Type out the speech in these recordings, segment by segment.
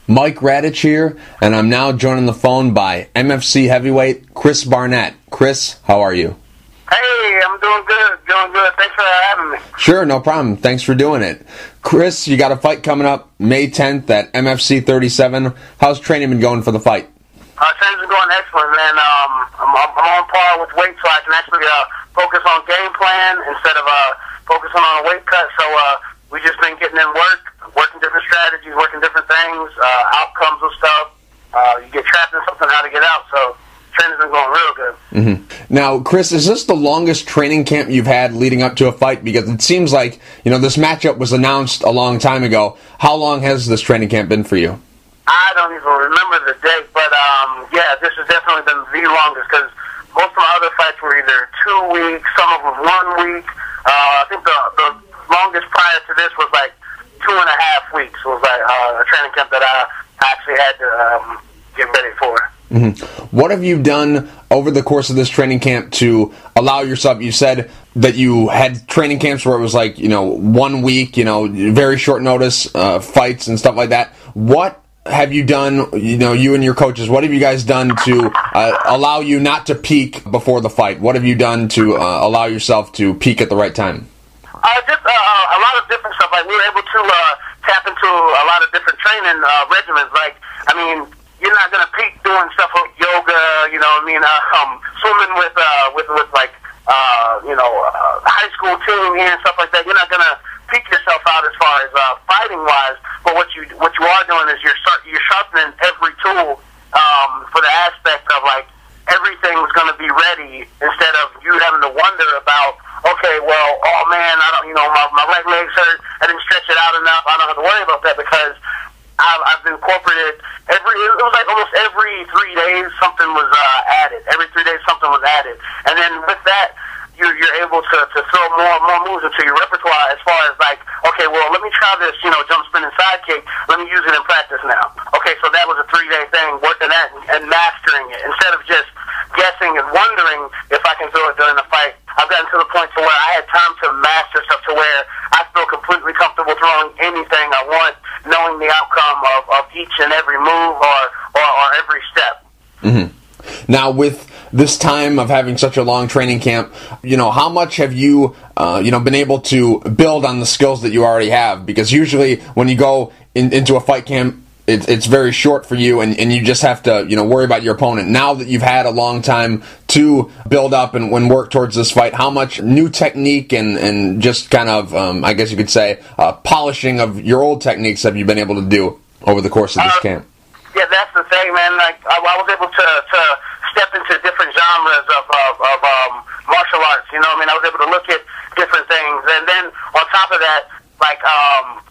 Mike Radich here, and I'm now joined on the phone by MFC Heavyweight Chris Barnett. Chris, how are you? Hey, I'm doing good, Thanks for having me. Sure, no problem. Thanks for doing it. Chris, you got a fight coming up May 10th at MFC 37. How's training been going for the fight? Training's been going excellent, man. I'm on par with weight, so I can actually focus on game plan instead of focusing on a weight cut. So we just been getting in working different strategies, working different things, outcomes of stuff. You get trapped in something, how to get out. So training's been going real good. Mm-hmm. Now, Chris, is this the longest training camp you've had leading up to a fight? Because it seems like, this matchup was announced a long time ago. How long has this training camp been for you? I don't even remember the date, but yeah, this has definitely been the longest because most of my other fights were either 2 weeks, some of them 1 week. I think the longest prior to this was like 2.5 weeks. It was like a training camp that I actually had to get ready for. Mm-hmm. What have you done over the course of this training camp to allow yourself? You said that you had training camps where it was like 1 week, very short notice fights and stuff like that. What have you done, you and your coaches, what have you guys done to allow you not to peak before the fight? What have you done to allow yourself to peak at the right time? Just a lot of different stuff. Like, we were able to tap into a lot of different training regimens. Like, you're not going to peak doing stuff like yoga, swimming with like, high school team here and stuff like that. You're not going to peak yourself out as far as fighting wise, but what you are doing is you're sharpening every tool for the aspect of like everything's going to be ready instead of you having to wonder about, okay, well, oh man, I don't, my right leg's hurt, I didn't stretch it out enough, I don't have to worry about that because I've incorporated it was like almost every 3 days something was added. Every 3 days something was added, and then with that you're able to throw more moves into your repertoire as far as like, okay, well, let me try this, jump spinning side kick. Let me use it in practice now. Okay, so that was a 3-day thing, working that and mastering it instead of just guessing and wondering if I can throw it during the fight. I've gotten to the point to where I had time to master stuff to where I feel completely comfortable throwing anything I want, knowing the outcome of each and every move or every step. Mm-hmm. Now, with this time of having such a long training camp, how much have you, been able to build on the skills that you already have? Because usually when you go into a fight camp, it's very short for you, and you just have to, worry about your opponent. Now that you've had a long time to build up and work towards this fight, how much new technique and just kind of, I guess you could say, polishing of your old techniques have you been able to do over the course of this camp? Yeah, that's the thing, man. Like, I was able to step into different genres of martial arts. I was able to look at different things, and then on top of that, like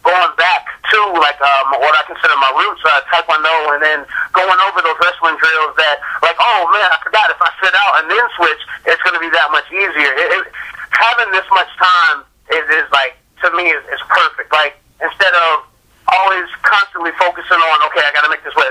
going back to like what I consider my roots, Taekwondo, and then going over those wrestling drills that, like, oh man, I forgot if I sit out and then switch, it's going to be that much easier. Having this much time is like, to me, is perfect. Like, instead of always constantly focusing on, okay, I got to make this weight,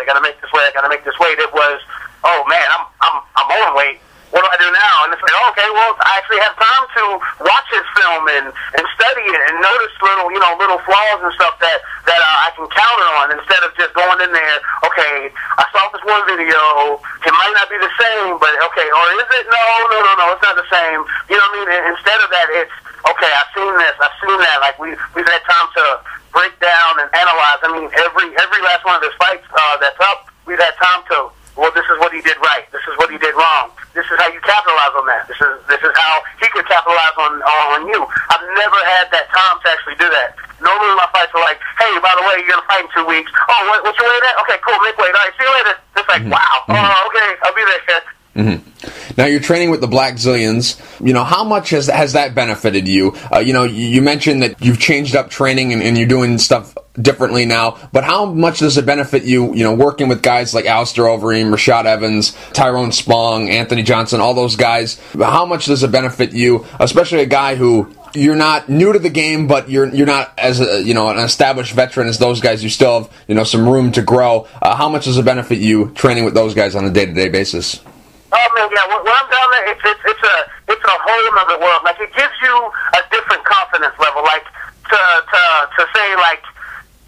it was, oh man, I'm on weight. What do I do now? And it's like, okay, well, I actually have time to watch his film and study it and notice little flaws and stuff that I can counter on instead of just going in there, okay, I saw this one video, it might not be the same, but okay, or is it? No, it's not the same. You know what I mean? And instead of that, it's, okay, I've seen this, I've seen that. Like, we've had time to break down and analyze. Every last one of his fights that's up, we've had time to, well, this is what he did right. This is what he did wrong. This is how you capitalize on that. This is how he could capitalize on you. I've never had that time to actually do that. Normally my fights are like, hey, by the way, you're going to fight in 2 weeks. Oh, what's your weight at? Okay, cool, make weight. All right, see you later. It's like, wow. Oh, okay, I'll be there. Mm-hmm. Now, you're training with the Black Zillions. How much has that benefited you? You mentioned that you've changed up training and you're doing stuff differently now, but how much does it benefit you, working with guys like Alistair Overeem, Rashad Evans, Tyrone Spong, Anthony Johnson, all those guys? How much does it benefit you, especially a guy who you're not new to the game, but you're not as an established veteran as those guys. You still have some room to grow. How much does it benefit you training with those guys on a day-to-day basis? Oh man, yeah. When I'm down there, it's a whole other world. Like, it gives you a different confidence level. Like,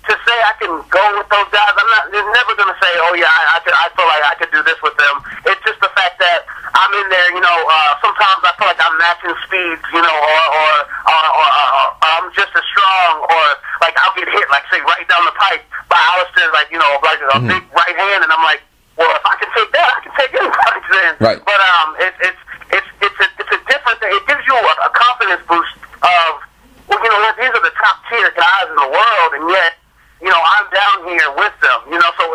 to say I can go with those guys. I'm not. oh yeah, I feel like I could do this with them. It's just the fact that I'm in there, sometimes I feel like I'm matching speeds, or I'm just as strong, or like I'll get hit, like say right down the pipe by Alistair, like a big right hand, and I'm like, well, if I can take that, I can take anybody's then. Right. But it's a different thing. It gives you a confidence boost of, well, these are the top tier guys in the world, and yet, I'm down here with them.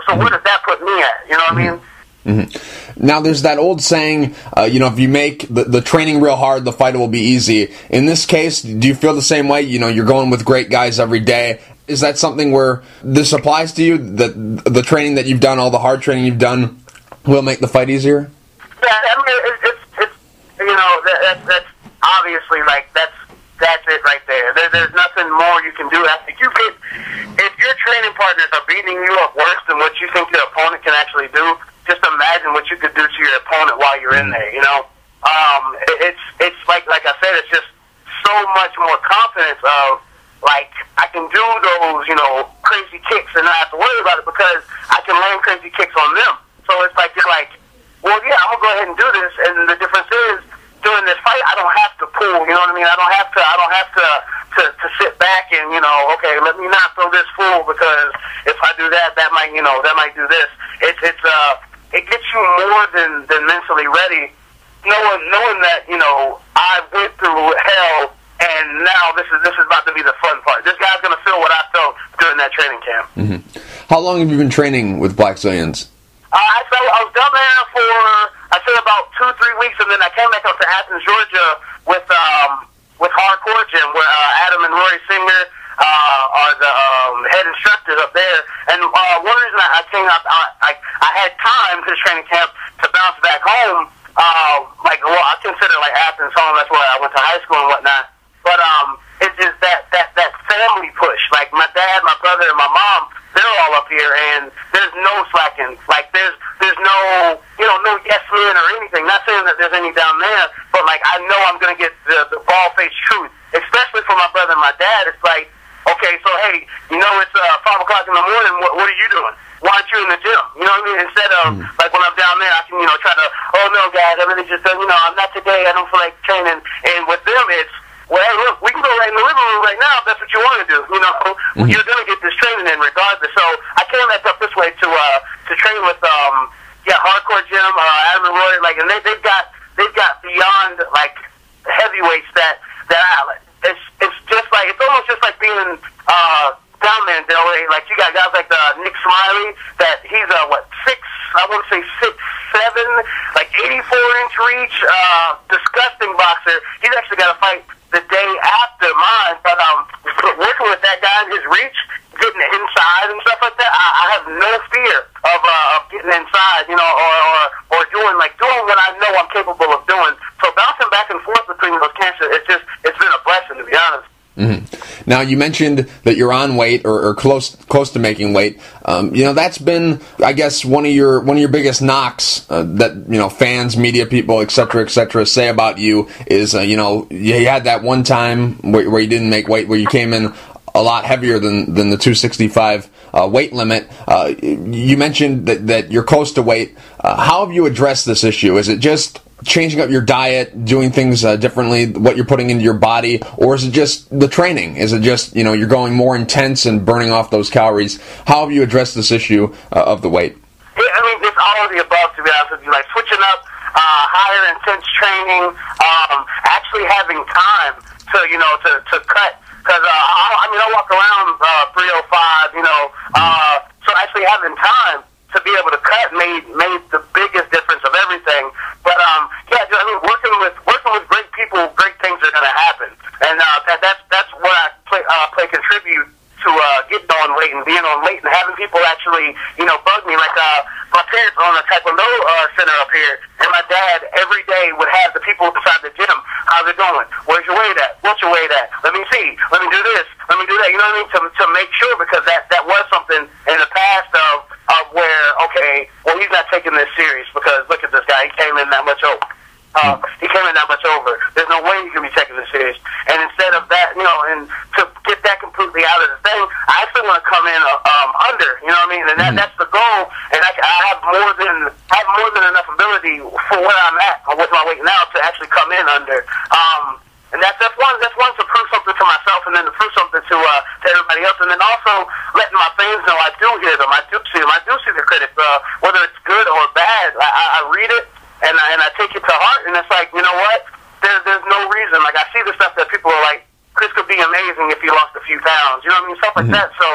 So where does that put me at? You know what I mean? Mm-hmm. Now, there's that old saying, if you make the training real hard, the fight will be easy. In this case, do you feel the same way? You're going with great guys every day. Is that something where this applies to you, that the training that you've done, all the hard training you've done, will make the fight easier? Yeah, I mean, it's that's obviously, like, that's it right there. There's nothing more you can do. If your training partners are beating you up worse than what you think your opponent can actually do, just imagine what you could do to your opponent while you're in there, It's like I said, it's just so much more confidence of, like, I can do those, crazy kicks and not have to worry about it because I can land crazy kicks on them. So it's like, you're like, well, yeah, I'm going to go ahead and do this. And the difference is, during this fight, I don't have to pull, you know what I mean? I don't have to sit back and, okay, let me not throw this full because if I do that, that might do this. It gets you more than mentally ready, knowing that, I went through hell. And now this is about to be the fun part. This guy's going to feel what I felt during that training camp. Mm-hmm. How long have you been training with Black Zillions? I was down there for, I say, about 2-3 weeks, and then I came back up to Athens, Georgia with Hardcore Gym, where Adam and Rory Singer are the head instructors up there. And one reason I came up, I had time this training camp to bounce back home. I consider like Athens home. That's where I went to high school and whatnot. But it's just that family push. Like my dad, my brother, and my mom, they're all up here, and there's no slacking. Like there's no no yes men or anything. Not saying that there's any down there, but like I know I'm gonna get the ball face truth, especially for my brother and my dad. It's like, okay, so hey, it's 5 o'clock in the morning. What are you doing? Why aren't you in the gym? You know what I mean? Instead of like when I'm down there, I can try to, oh no guys, I really just I'm not today. I don't feel like training. And with them, it's, well, hey, look, we can go right in the living room right now if that's what you want to do. You're going to get this training in regardless. So I came back up this way to train with Hardcore Gym, Adam and Roy, and they've got beyond like heavyweights that it's just like, it's almost just like being down there in Delray. Like you got guys like Nick Smiley, that he's I want to say 6'7", like 84-inch reach, disgusting boxer. He's actually got to fight the day after mine, but working with that guy and his reach, getting inside and stuff like that, I have no fear of getting inside, or doing what I know I'm capable of doing. So bouncing back and forth between those camps, it's been a blessing, to be honest. Mm-hmm. Now, you mentioned that you're on weight or close to making weight. That's been, I guess, one of your biggest knocks that fans, media people, et cetera, say about you is you had that one time where you didn't make weight, where you came in a lot heavier than the 265 weight limit. You mentioned that you're close to weight. How have you addressed this issue? Is it just changing up your diet, doing things differently, what you're putting into your body, or is it just the training? Is it just, you're going more intense and burning off those calories? How have you addressed this issue of the weight? Yeah, I mean, it's all of the above, to be honest with you. Like switching up, higher intense training, actually having time to cut. Because, I walk around 305, so actually having time to be able to cut made the biggest difference of everything. But working with great people, great things are going to happen, and that's what I contribute to getting on weight and being on weight and having people actually bug me. Like my parents own a Taekwondo center up here, and my dad every day would have the people beside the gym. How's it going? Where's your weight at? What's your weight at? Let me see. Let me do this. Let me do that. You know what I mean? To make sure, because that was something in the past of where, okay, well, he's not taking this serious because look at this guy. He came in that much over. There's no way you can be taking this serious. And instead of that, and to get that completely out of the thing, I actually want to come in under. You know what I mean? And that's the goal. And I more than enough ability for where I'm at with my weight now to actually come in under. And that's one to prove something to myself, and then to prove something to everybody else, and then also letting my fans know I do hear them, I do see them, I do see the critics, whether it's good or bad. I read it and I take it to heart, and it's like, you know what? There's no reason. Like, I see the stuff that people are like, Chris could be amazing if he lost a few pounds. You know what I mean? Stuff like that. So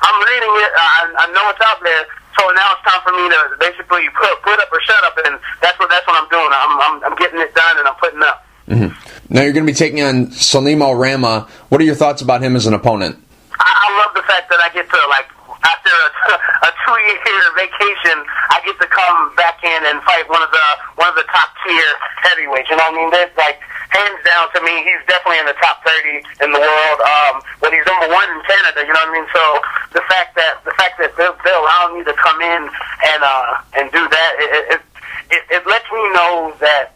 I'm reading it. I know it's out there. So now it's time for me to basically put up or shut up, and that's what I'm doing. I'm getting it done, and I'm putting up. Mm-hmm. Now you're going to be taking on Salimo Rama. What are your thoughts about him as an opponent? I love the fact that I get to, like, after a 2-year vacation, I get to come back in and fight one of the top tier heavyweights. You know what I mean? There's, like, hands down to me, he's definitely in the top 30 in the world. But he's number 1 in Canada. You know what I mean? So the fact that they're allowing me to come in and do that, it lets me know that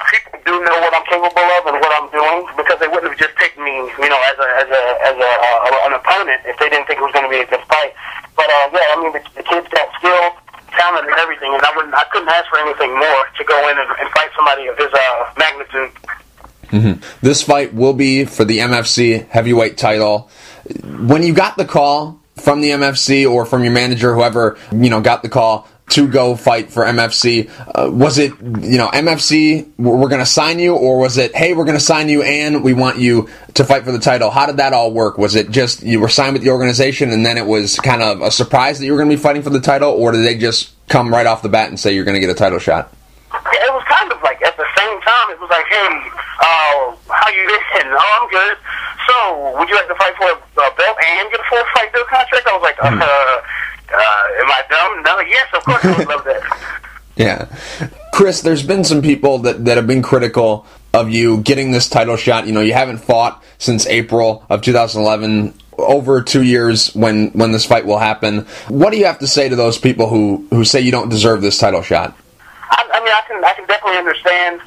people do know what I'm capable of and what I'm doing, because they wouldn't have just picked me, you know, as an opponent if they didn't think it was going to be a good fight. But yeah, I mean, the kid's got skill, talent, and everything, and I couldn't ask for anything more to go in and fight somebody of his magnitude. Mm-hmm. This fight will be for the MFC Heavyweight title. When you got the call from the MFC or from your manager, whoever, you know, got the call to go fight for MFC, was it, you know, MFC, we're going to sign you, or was it, hey, we're going to sign you and we want you to fight for the title? How did that all work? Was it just you were signed with the organization and then it was kind of a surprise that you were going to be fighting for the title, or did they just come right off the bat and say you're going to get a title shot? Yeah, it was kind of like at the same time, it was like, hey, how you doing? Oh, I'm good. So, would you like to fight for a belt and get a full fight deal contract? I was like, am I dumb? No, yes, of course I would love that. Yeah. Chris, there's been some people that have been critical of you getting this title shot. You know, you haven't fought since April of 2011, over 2 years when this fight will happen. What do you have to say to those people who say you don't deserve this title shot? I mean, I can definitely understand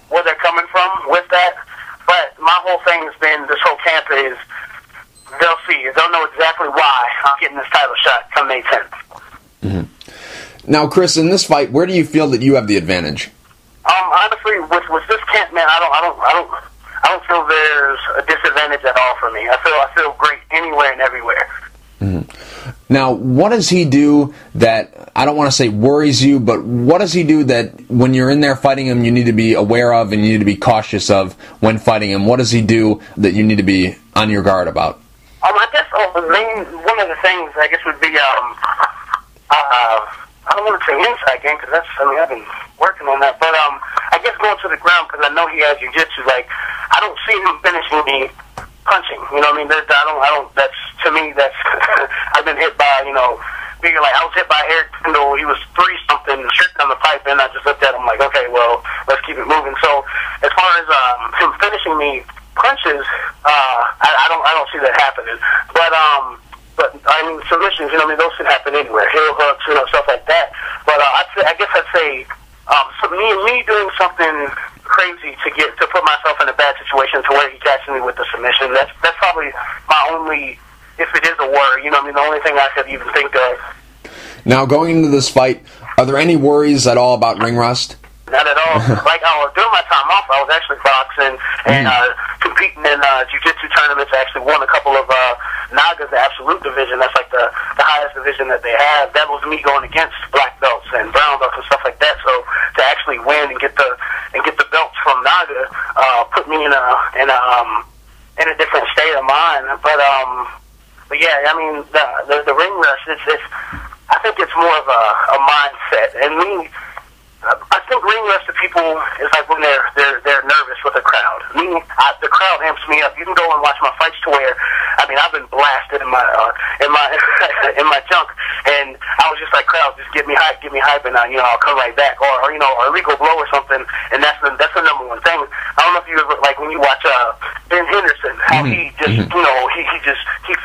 where they're coming from with that, but my whole thing has been, this whole camp is, they'll see. They'll know exactly why I'm getting this title shot come May 10th. Mm-hmm. Now, Chris, in this fight, where do you feel that you have the advantage? Honestly, with this camp, man, I don't feel there's a disadvantage at all for me. I feel great anywhere and everywhere. Mm-hmm. Now, what does he do that, I don't want to say worries you, but what does he do that when you're in there fighting him you need to be aware of and you need to be cautious of when fighting him? What does he do that you need to be on your guard about? I guess one of the things, I guess, would be, I don't want to say inside game, because I've been working on that, but I guess going to the ground, because I know he has jiu-jitsu. Like, I don't see him finishing me punching, you know what I mean? To me, I've been hit by, you know, figure like I was hit by Eric Kendall. He was 3-something, stripped on the pipe, and I just looked at him like, okay, well, let's keep it moving. So as far as him finishing me punches, I don't see that happening. But I mean, submissions, you know, I mean, those can happen anywhere. Heel hooks, you know, stuff like that. But I guess I'd say me doing something crazy to put myself in a bad situation to where he catches me with the submission. That's probably my only, if it is a worry, you know, I mean, the only thing I could even think of. Now, going into this fight, are there any worries at all about ring rust? Not at all. Like, during my time off, I was actually boxing and competing in jiu-jitsu tournaments. I actually won a couple of Nagas, the absolute division. That's like the highest division that they have. That was me going against black belts and brown belts and stuff like that. So to actually win and get the belts from Naga put me in a different state of mind. But yeah, I mean, the ring rust, I think it's more of a mindset. And I think ring rust to people is like when they're nervous with a crowd. The crowd amps me up. You can go and watch my fights to where, I mean, I've been blasted in my junk, and I was just like, crowd, just get me hype, and you know, I'll come right back, or you know, or a legal blow or something, and that's the number one thing. I don't know if you ever, like when you watch Ben Henderson, how he just you know, he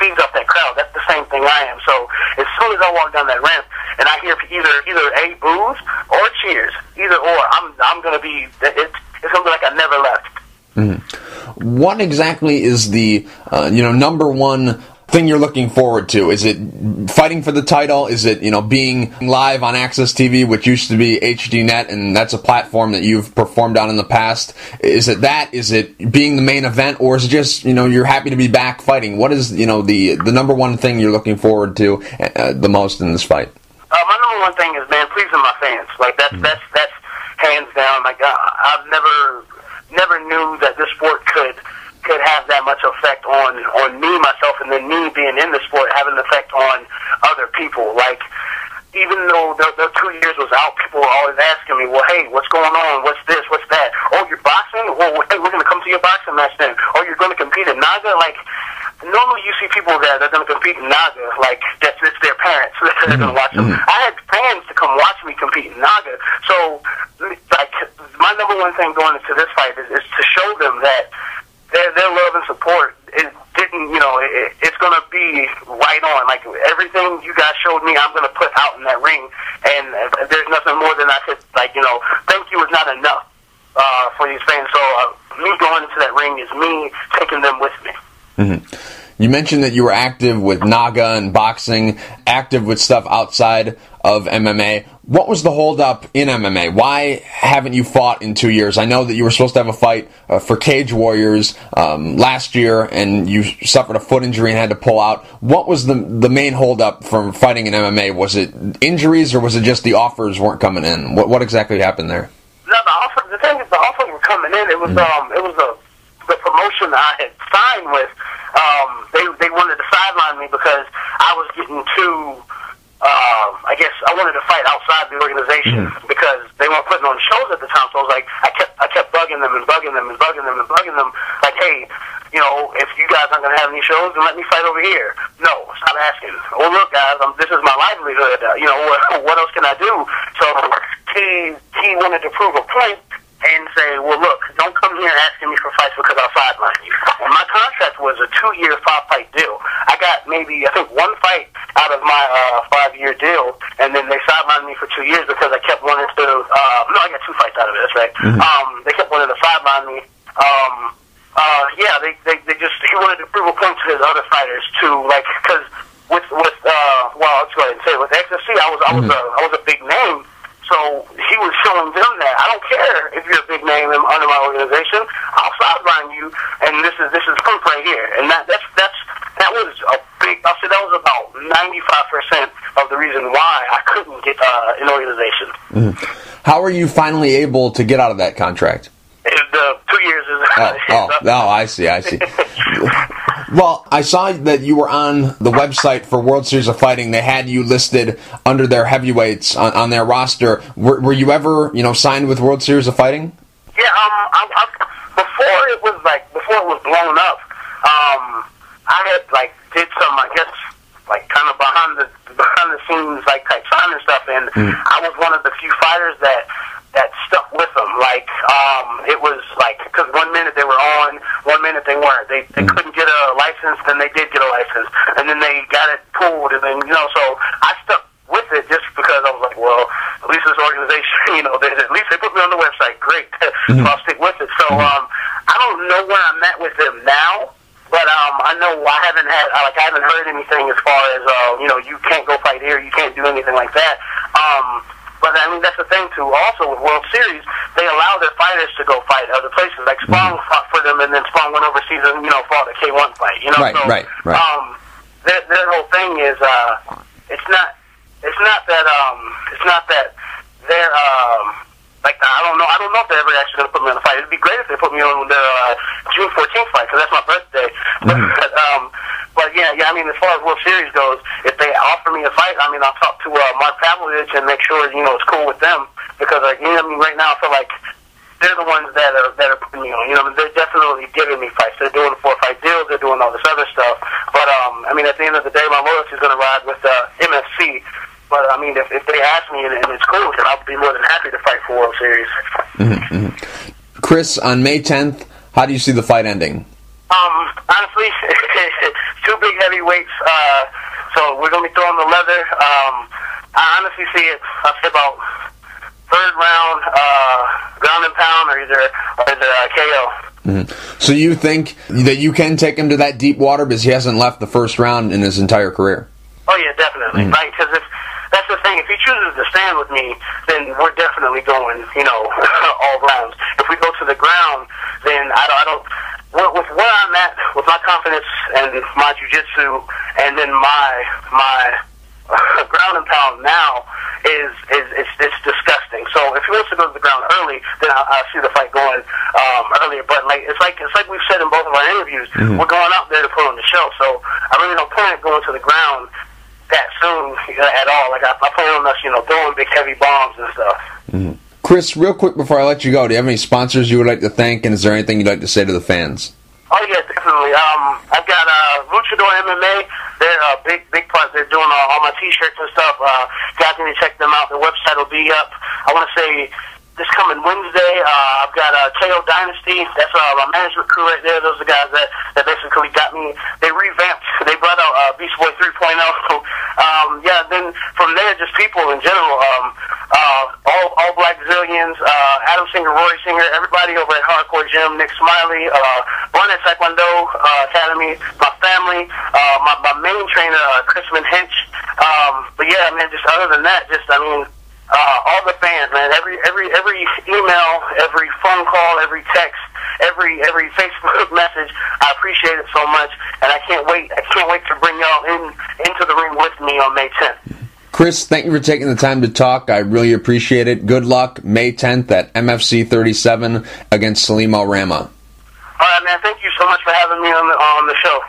feeds off that crowd. That's the same thing I am. So as soon as I walk down that ramp and I hear either a boos or cheers, either or, I'm gonna be, it's gonna be like I never left. Mm-hmm. What exactly is the number one thing you're looking forward to? Is it fighting for the title? Is it, being live on Access TV, which used to be HDNet, and that's a platform that you've performed on in the past? Is it that? Is it being the main event? Or is it just, you're happy to be back fighting? What is, the number one thing you're looking forward to the most in this fight? My number one thing is, man, pleasing my fans. Like, that's hands down. Like, I've never knew that this sport could have that much effect on me, myself, and then me being in the sport having an effect on other people. Like, even though the 2 years was out, people were always asking me, well, hey, what's going on? What's this? What's that? Oh, you're boxing? Well, hey, we're going to come to your boxing match then. Oh, you're going to compete in Naga? Like, normally you see people that are going to compete in Naga, like, it's their parents that are going to watch them. I had fans to come watch me compete in Naga. So, like, my number one thing going into this fight is to show them that their love and support it's going to be right on. Like, everything you guys showed me, I'm going to put out in that ring, and there's nothing more than I could, thank you is not enough for these fans. So me going into that ring is me taking them with me. You mentioned that you were active with Naga and boxing, active with stuff outside of MMA. What was the holdup in MMA? Why haven't you fought in 2 years? I know that you were supposed to have a fight for Cage Warriors last year, and you suffered a foot injury and had to pull out. What was the main holdup from fighting in MMA? Was it injuries, or was it just the offers weren't coming in? What exactly happened there? No, the thing is, the offers were coming in. It was the promotion that I had signed with. They wanted to sideline me because I was getting too. I guess I wanted to fight outside the organization because they weren't putting on shows at the time. So I was like, I kept bugging them and bugging them and bugging them and bugging them. Like, hey, if you guys aren't going to have any shows, then let me fight over here. No, stop asking. Oh, look, guys, this is my livelihood. What else can I do? So he wanted to prove a point and say, well, look, don't come here asking me for fights because I'll sideline you. And my contract was a 2-year 5-fight deal. I got maybe, I think, one fight out of my 5-year deal, and then they sidelined me for 2 years because I kept wanting to, no, I got 2 fights out of it, that's right. They kept wanting to sideline me. He wanted to prove a point to his other fighters too, like, because with let's go ahead and say, with XFC, I was a big name. So he was showing them that I don't care if you're a big name under my organization. I'll sideline you, and this is proof right here. And that was a big. I'll say that was about 95% of the reason why I couldn't get an organization. How are you finally able to get out of that contract? The 2 years is. I see. Well, I saw that you were on the website for World Series of Fighting. They had you listed under their heavyweights on their roster. Were you ever, signed with World Series of Fighting? Yeah. Before it was blown up, I had did some, I guess, kind of behind the scenes type signing stuff, and I was one of the few fighters that stuck with them. It was because 1 minute they were on, 1 minute they weren't. They couldn't get a license, then they did get a license, and then they got it pulled, and then so I stuck with it just because I was like, well, at least this organization, at least they put me on the website. Great, so I'll stick with it. So I don't know where I'm at with them now. But I know I haven't heard anything as far as you can't go fight here, you can't do anything like that. But I mean that's the thing too. Also with World Series, they allow their fighters to go fight other places. Like Spawn fought for them, and then Spawn went overseas and fought a K1 fight. Right. Their whole thing is it's not that they're I don't know if they're ever actually going to put me on the fight. It'd be great if they put me on their June 14th fight because that's my birthday. But I mean, as far as World Series goes, if they offer me a fight, I mean, I'll talk to Mark Pavlovich and make sure it's cool with them because right now I feel like they're the ones that are putting me on. They're definitely giving me fights. They're doing 4-fight deals. They're doing all this other stuff. But I mean, at the end of the day, my loyalty is going to ride with MFC. But I mean, if they ask me and it's cool, then I'll be more than happy to fight for World Series. Chris, on May 10th, how do you see the fight ending? Honestly, 2 big heavyweights. So we're gonna be throwing the leather. I honestly see it. I'll say about 3rd round, ground and pound, or either KO. So you think that you can take him to that deep water because he hasn't left the first round in his entire career? Oh yeah, definitely. Right, because if that's the thing, if he chooses to stand with me, then we're definitely going, all rounds. If we go to the ground, then I don't. With where I'm at, with my confidence and my jiu-jitsu, and then my ground and pound now it's disgusting. So if he wants to go to the ground early, then I'll see the fight going earlier. But it's like we've said in both of our interviews, we're going out there to put on the show. So I really don't plan on going to the ground that soon at all. Like I plan on us, throwing big heavy bombs and stuff. Chris, real quick before I let you go, do you have any sponsors you would like to thank, and is there anything you'd like to say to the fans? Oh yeah, definitely. I've got Luchador MMA. They're a big part. They're doing all my T-shirts and stuff. Guys need to check them out. Their website will be up. I want to say this coming Wednesday. I've got KO Dynasty. That's my management crew right there. Those are the guys that basically got me. They revamped. They brought out Beast Boy 3.0. So yeah. Then from there, just people in general. All Black Zillions, Adam Singer, Rory Singer, everybody over at Hardcore Gym, Nick Smiley, Barnett Taekwondo Academy, my family, my main trainer, Chrisman Hinch. But yeah, man, just other than that, all the fans, man, every email, every phone call, every text, every Facebook message, I appreciate it so much, and I can't wait to bring y'all into the ring with me on May 10th. Chris, thank you for taking the time to talk. I really appreciate it. Good luck May 10th at MFC 37 against Salim Al-Rama. All right, man. Thank you so much for having me on the show.